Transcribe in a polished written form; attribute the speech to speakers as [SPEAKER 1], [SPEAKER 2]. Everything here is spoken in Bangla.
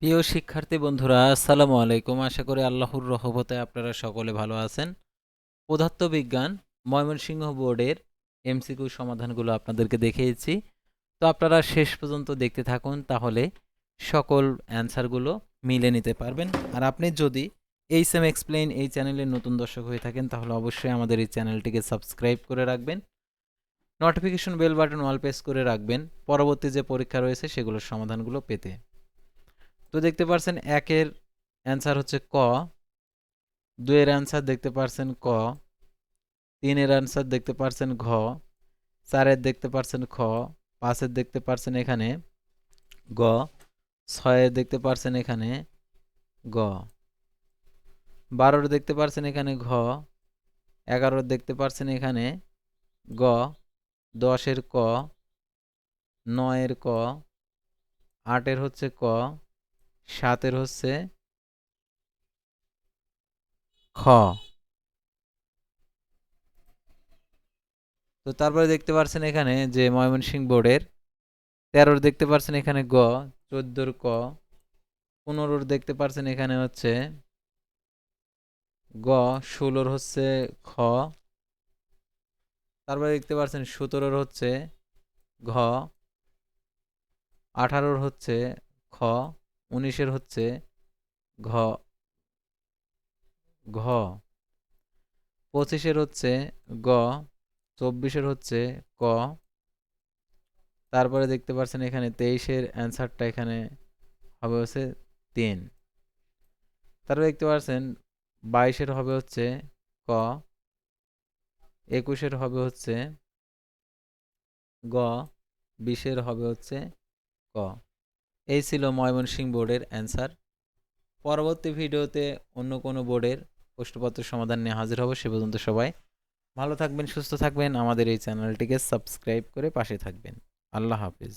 [SPEAKER 1] প্রিয় শিক্ষার্থী বন্ধুরা, আসসালামু আলাইকুম। আশা করি আল্লাহর রহমতে আপনারা সকলে ভালো আছেন। পদার্থবিজ্ঞান ময়মনসিংহ বোর্ডের এমসিকিউ সমাধানগুলো আপনাদেরকে দেখিয়েছি। তো আপনারা শেষ পর্যন্ত দেখতে থাকুন, তাহলে সকল অ্যান্সারগুলো মিলে নিতে পারবেন। আর আপনি যদি এই সেম এক্সপ্লেইন এই চ্যানেলের নতুন দর্শক হয়ে থাকেন, তাহলে অবশ্যই আমাদের এই চ্যানেলটিকে সাবস্ক্রাইব করে রাখবেন, নোটিফিকেশন বেল বাটন অল প্রেস করে রাখবেন পরবর্তী যে পরীক্ষা রয়েছে সেগুলোর সমাধানগুলো পেতে। তো দেখতে পাচ্ছেন একের অ্যান্সার হচ্ছে ক, দুইয়ের অ্যান্সার দেখতে পাচ্ছেন ক, তিনের অ্যান্সার দেখতে পাচ্ছেন ঘ, চারের দেখতে পাচ্ছেন খ, পাঁচের দেখতে পাচ্ছেন এখানে গ, ছয়ের দেখতে পাচ্ছেন এখানে গ, 12-র দেখতে পাচ্ছেন এখানে ঘ, 11-র দেখতে পাচ্ছেন এখানে গ, 10-এর ক, 9-এর ক, 8-এর হচ্ছে ক, 7-এর হচ্ছে খ। তো তারপরে দেখতে পাচ্ছেন এখানে যে ময়মনসিংহ বোর্ডের 13-র দেখতে পাচ্ছেন এখানে গ, 14-র ক, 15-র দেখতে পাচ্ছেন এখানে হচ্ছে গ, 16-র হচ্ছে খ, তারপরে দেখতে পাচ্ছেন 17-র হচ্ছে ঘ, 18-র হচ্ছে খ, 19-এর হচ্ছে ঘ ঘ, 25-এর হচ্ছে গ, 24-এর হচ্ছে ক, তারপরে দেখতে পাচ্ছেন এখানে 23-এর অ্যান্সারটা এখানে হবে হচ্ছে 3। তারপরে দেখতে পাচ্ছেন 22-এর হবে হচ্ছে ক, 21-এর হবে হচ্ছে গ, 20-এর হবে হচ্ছে ক। এই ছিল ময়মনসিংহ বোর্ডের অ্যান্সার। পরবর্তী ভিডিওতে অন্য কোনো বোর্ডের প্রশ্নপত্রের সমাধান নিয়ে হাজির হব। সে পর্যন্ত সবাই ভালো থাকবেন, সুস্থ থাকবেন, আমাদের এই চ্যানেলটিকে সাবস্ক্রাইব করে পাশে থাকবেন। আল্লাহ হাফিজ।